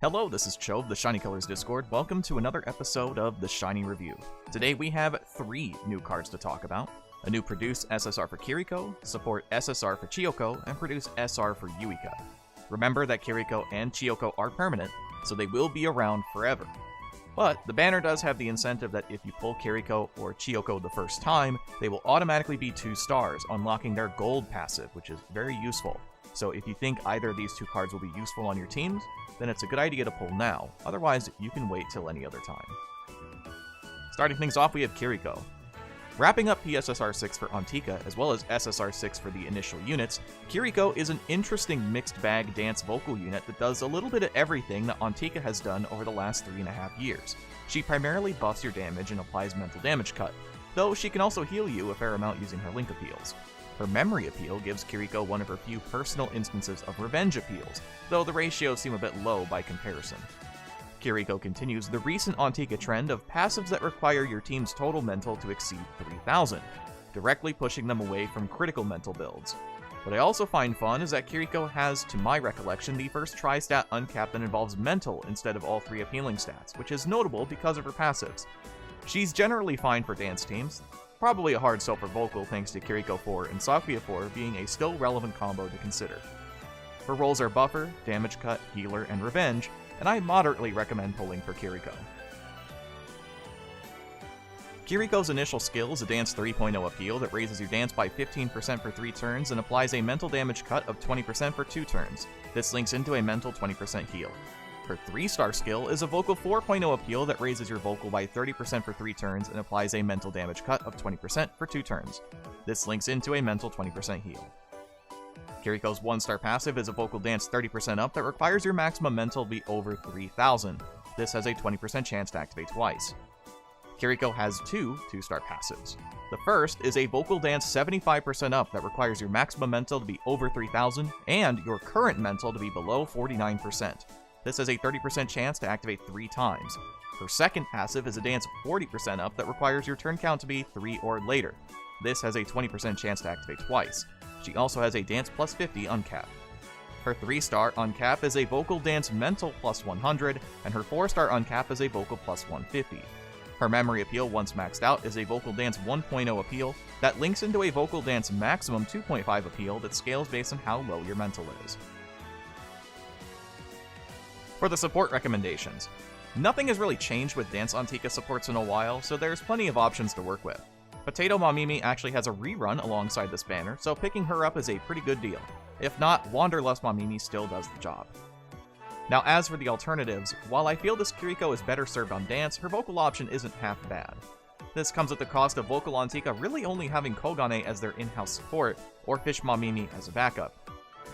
Hello, this is Cho of the Shiny Colors Discord. Welcome to another episode of the Shiny Review. Today we have 3 new cards to talk about. A new Produce SSR for Kiriko, Support SSR for Chiyoko, and Produce SR for Yuika. Remember that Kiriko and Chiyoko are permanent, so they will be around forever. But the banner does have the incentive that if you pull Kiriko or Chiyoko the first time, they will automatically be 2 stars, unlocking their gold passive, which is very useful. So if you think either of these 2 cards will be useful on your teams, then it's a good idea to pull now. Otherwise, you can wait till any other time. Starting things off, we have Kiriko. Wrapping up P-SSR6 for Antika, as well as SSR6 for the initial units, Kiriko is an interesting mixed bag dance vocal unit that does a little bit of everything that Antika has done over the last 3.5 years. She primarily buffs your damage and applies mental damage cut, though she can also heal you a fair amount using her link appeals. Her memory appeal gives Kiriko one of her few personal instances of revenge appeals, though the ratios seem a bit low by comparison. Kiriko continues the recent Antika trend of passives that require your team's total mental to exceed 3,000, directly pushing them away from critical mental builds. What I also find fun is that Kiriko has, to my recollection, the first tri-stat uncap that involves mental instead of all 3 appealing stats, which is notable because of her passives. She's generally fine for dance teams, probably a hard sell for vocal thanks to Kiriko 4 and Sakuya 4 being a still relevant combo to consider. Her roles are buffer, damage cut, healer, and revenge, and I moderately recommend pulling for Kiriko. Kiriko's initial skill is a Dance 3.0 appeal that raises your dance by 15% for 3 turns and applies a mental damage cut of 20% for 2 turns. This links into a mental 20% heal. Her 3-star skill is a Vocal 4.0 appeal that raises your Vocal by 30% for 3 turns and applies a mental damage cut of 20% for 2 turns. This links into a mental 20% heal. Kiriko's 1-star passive is a Vocal Dance 30% up that requires your maximum mental to be over 3,000. This has a 20% chance to activate twice. Kiriko has 2 2-star passives. The first is a Vocal Dance 75% up that requires your maximum mental to be over 3,000 and your current mental to be below 49%. This has a 30% chance to activate 3 times. Her second passive is a Dance 40% up that requires your turn count to be 3 or later. This has a 20% chance to activate twice. She also has a Dance plus 50 uncap. Her 3-star uncap is a Vocal Dance Mental plus 100, and her 4-star uncap is a Vocal plus 150. Her memory appeal, once maxed out, is a Vocal Dance 1.0 appeal that links into a Vocal Dance Maximum 2.5 appeal that scales based on how low your mental is. For the support recommendations, nothing has really changed with Dance Antika supports in a while, so there's plenty of options to work with. Potato Mamimi actually has a rerun alongside this banner, so picking her up is a pretty good deal. If not, Wanderlust Mamimi still does the job. Now as for the alternatives, while I feel this Kiriko is better served on Dance, her vocal option isn't half bad. This comes at the cost of Vocal Antika really only having Kogane as their in-house support, or Fish Mamimi as a backup.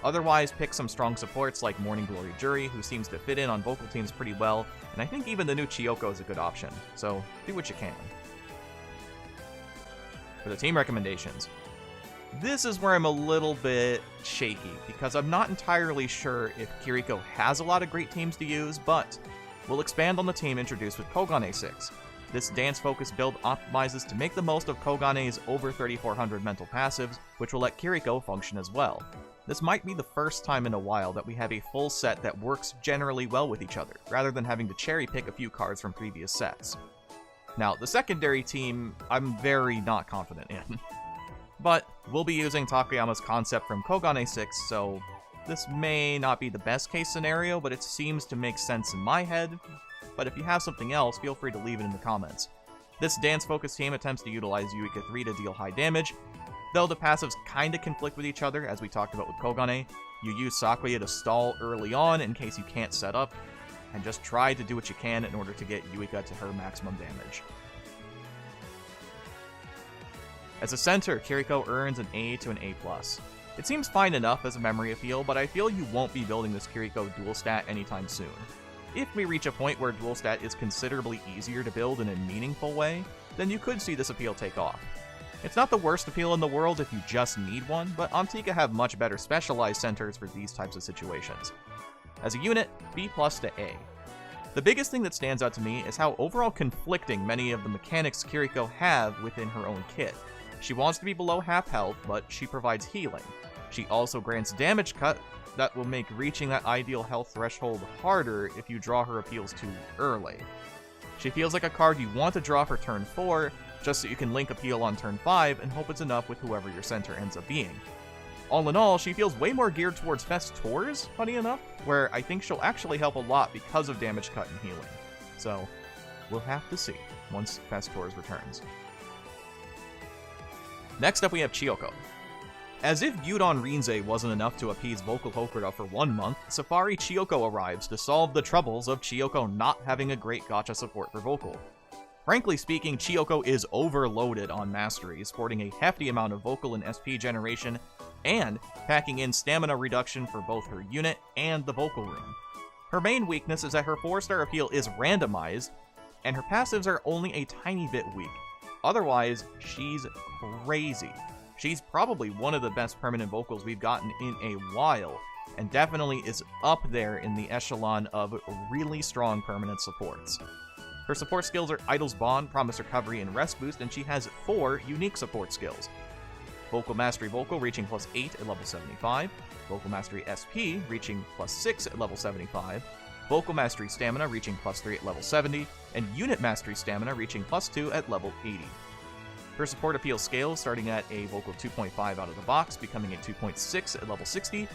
Otherwise, pick some strong supports like Morning Glory Jury, who seems to fit in on vocal teams pretty well, and I think even the new Chiyoko is a good option, so do what you can. For the team recommendations, this is where I'm a little bit shaky, because I'm not entirely sure if Kiriko has a lot of great teams to use, but we'll expand on the team introduced with Kogane 6. This dance-focused build optimizes to make the most of Kogane's over 3,400 mental passives, which will let Kiriko function as well. This might be the first time in a while that we have a full set that works generally well with each other, rather than having to cherry-pick a few cards from previous sets. Now, the secondary team, I'm very not confident in. But we'll be using Takayama's concept from Kogane 6, so this may not be the best case scenario, but it seems to make sense in my head. But if you have something else, feel free to leave it in the comments. This dance-focused team attempts to utilize Yuika 3 to deal high damage, though the passives kinda conflict with each other, as we talked about with Kogane. You use Sakuya to stall early on in case you can't set up, and just try to do what you can in order to get Yuika to her maximum damage. As a center, Kiriko earns an A to an A+. It seems fine enough as a memory appeal, but I feel you won't be building this Kiriko dual stat anytime soon. If we reach a point where dual stat is considerably easier to build in a meaningful way, then you could see this appeal take off. It's not the worst appeal in the world if you just need one, but Antika have much better specialized centers for these types of situations. As a unit, B+ to A. The biggest thing that stands out to me is how overall conflicting many of the mechanics Kiriko have within her own kit. She wants to be below half health, but she provides healing. She also grants damage cut that will make reaching that ideal health threshold harder if you draw her appeals too early. She feels like a card you want to draw for turn 4, just so you can link appeal on turn 5 and hope it's enough with whoever your center ends up being. All in all, she feels way more geared towards Fest Tours, funny enough, where I think she'll actually help a lot because of damage cut and healing. So, we'll have to see once Fest Tours returns. Next up we have Chiyoko. As if Gyudon Rinzai wasn't enough to appease Vocal Hokuda for 1 month, Safari Chiyoko arrives to solve the troubles of Chiyoko not having a great gacha support for Vocal. Frankly speaking, Chiyoko is overloaded on Mastery, sporting a hefty amount of Vocal and SP generation, and packing in stamina reduction for both her unit and the Vocal room. Her main weakness is that her 4-star appeal is randomized, and her passives are only a tiny bit weak. Otherwise, she's crazy. She's probably one of the best permanent vocals we've gotten in a while, and definitely is up there in the echelon of really strong permanent supports. Her support skills are Idol's Bond, Promise Recovery, and Rest Boost, and she has 4 unique support skills. Vocal Mastery Vocal reaching +8 at level 75, Vocal Mastery SP reaching +6 at level 75, Vocal Mastery Stamina reaching +3 at level 70, and Unit Mastery Stamina reaching +2 at level 80. Her support appeal scales starting at a Vocal 2.5 out of the box, becoming a 2.6 at level 60,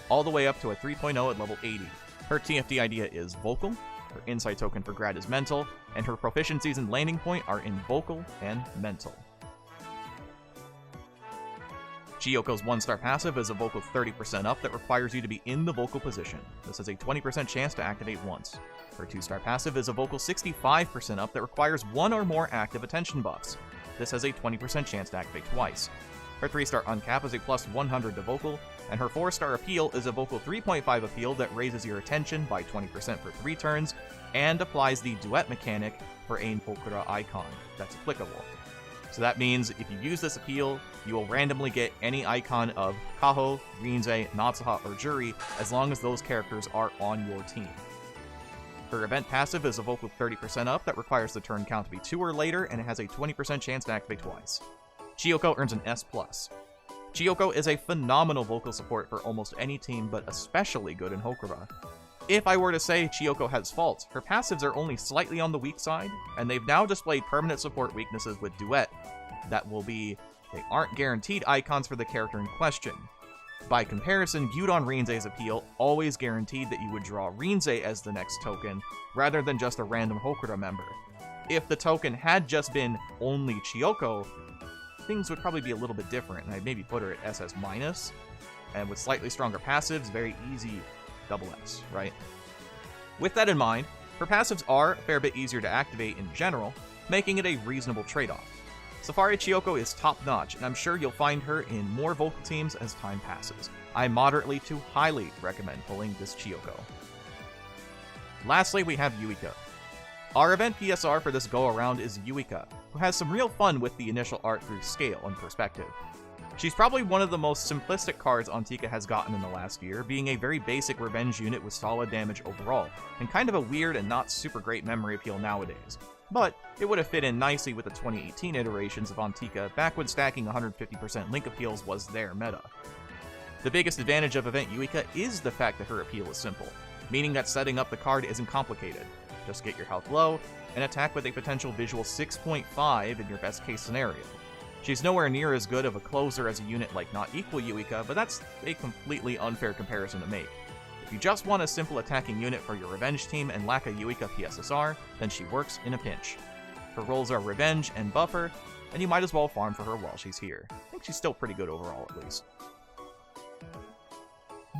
all the way up to a 3.0 at level 80. Her TFD idea is Vocal, her Insight token for Grad is Mental, and her proficiencies in Landing Point are in Vocal and Mental. Chiyoko's 1-star passive is a Vocal 30% up that requires you to be in the Vocal position. This has a 20% chance to activate once. Her 2-star passive is a Vocal 65% up that requires 1 or more active attention buffs. This has a 20% chance to activate twice. Her 3-star uncap is a +100 to Vocal, and her 4-star appeal is a Vocal 3.5 appeal that raises your attention by 20% for 3 turns, and applies the duet mechanic for a Hokura icon that's applicable. So that means if you use this appeal, you will randomly get any icon of Kaho, Rinzai, Natsuha, or Juri, as long as those characters are on your team. Her event passive is a Vocal 30% up that requires the turn count to be 2 or later, and it has a 20% chance to activate twice. Chiyoko earns an S+. Chiyoko is a phenomenal vocal support for almost any team, but especially good in Hokura. If I were to say Chiyoko has faults, her passives are only slightly on the weak side, and they've now displayed permanent support weaknesses with Duet that will be, they aren't guaranteed icons for the character in question. By comparison, Gyudon Rinzai's appeal always guaranteed that you would draw Rinzai as the next token, rather than just a random Hokura member. If the token had just been only Chiyoko, things would probably be a little bit different, and I'd maybe put her at SS-, and with slightly stronger passives, very easy SS, right? With that in mind, her passives are a fair bit easier to activate in general, making it a reasonable trade-off. Safari Chiyoko is top-notch, and I'm sure you'll find her in more vocal teams as time passes. I moderately to highly recommend pulling this Chiyoko. Lastly, we have Yuika. Our event PSR for this go-around is Yuika, who has some real fun with the initial art through scale and perspective. She's probably one of the most simplistic cards Antika has gotten in the last year, being a very basic revenge unit with solid damage overall, and kind of a weird and not super great memory appeal nowadays. But it would have fit in nicely with the 2018 iterations of Antika back when stacking 150% link appeals was their meta. The biggest advantage of event Yuika is the fact that her appeal is simple, meaning that setting up the card isn't complicated. Just get your health low, and attack with a potential visual 6.5 in your best case scenario. She's nowhere near as good of a closer as a unit like Not Equal Yuika, but that's a completely unfair comparison to make. If you just want a simple attacking unit for your revenge team and lack a Yuika P-SSR, then she works in a pinch. Her roles are revenge and buffer, and you might as well farm for her while she's here. I think she's still pretty good overall, at least.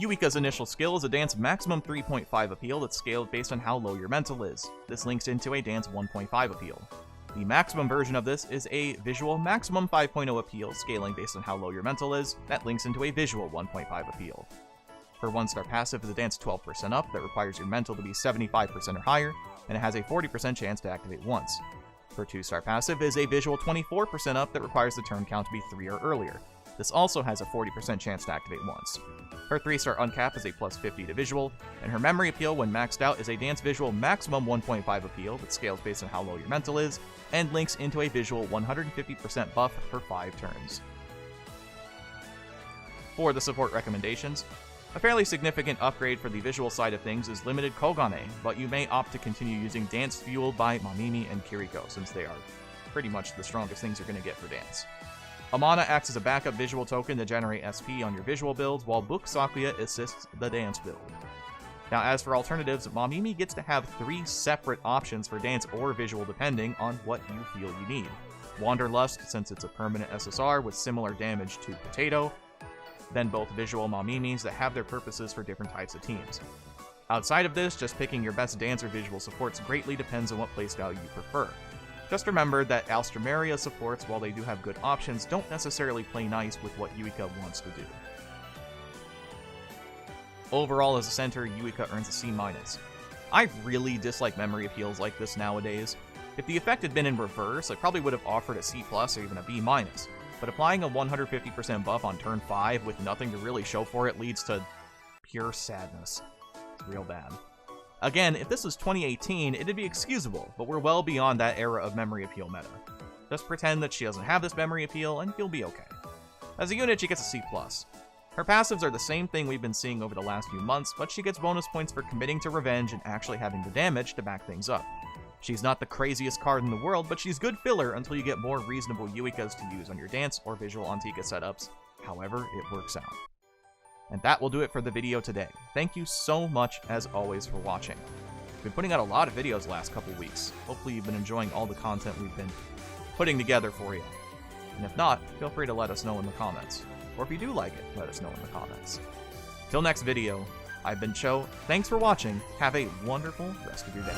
Yuika's initial skill is a dance maximum 3.5 appeal that's scaled based on how low your mental is. This links into a dance 1.5 appeal. The maximum version of this is a visual maximum 5.0 appeal, scaling based on how low your mental is. That links into a visual 1.5 appeal. Her 1-star passive is a dance 12% up that requires your mental to be 75% or higher, and it has a 40% chance to activate once. Her 2-star passive is a visual 24% up that requires the turn count to be 3 or earlier. This also has a 40% chance to activate once. Her 3-star uncap is a +50 to visual, and her memory appeal when maxed out is a dance visual maximum 1.5 appeal that scales based on how low your mental is, and links into a visual 150% buff for 5 turns. For the support recommendations, a fairly significant upgrade for the visual side of things is limited Kogane, but you may opt to continue using Dance fueled by Mamimi and Kiriko, since they are pretty much the strongest things you're going to get for Dance. Amana acts as a backup visual token to generate SP on your visual builds, while Book Sakuya assists the Dance build. Now, as for alternatives, Mamimi gets to have 3 separate options for Dance or visual depending on what you feel you need. Wanderlust, since it's a permanent SSR with similar damage to Potato, then both visual Mamimis that have their purposes for different types of teams. Outside of this, just picking your best Dance or visual supports greatly depends on what playstyle you prefer. Just remember that Alstroemeria supports, while they do have good options, don't necessarily play nice with what Yuika wants to do. Overall, as a center, Yuika earns a C-. I really dislike memory appeals like this nowadays. If the effect had been in reverse, I probably would have offered a C+ or even a B-, but applying a 150% buff on turn 5 with nothing to really show for it leads to pure sadness. It's real bad. Again, if this was 2018, it'd be excusable, but we're well beyond that era of memory appeal meta. Just pretend that she doesn't have this memory appeal, and you'll be okay. As a unit, she gets a C+. Her passives are the same thing we've been seeing over the last few months, but she gets bonus points for committing to revenge and actually having the damage to back things up. She's not the craziest card in the world, but she's good filler until you get more reasonable Yuikas to use on your Dance or visual Antika setups, however it works out. And that will do it for the video today. Thank you so much, as always, for watching. We've been putting out a lot of videos the last couple weeks. Hopefully you've been enjoying all the content we've been putting together for you. And if not, feel free to let us know in the comments. Or if you do like it, let us know in the comments. Till next video, I've been Cho. Thanks for watching. Have a wonderful rest of your day.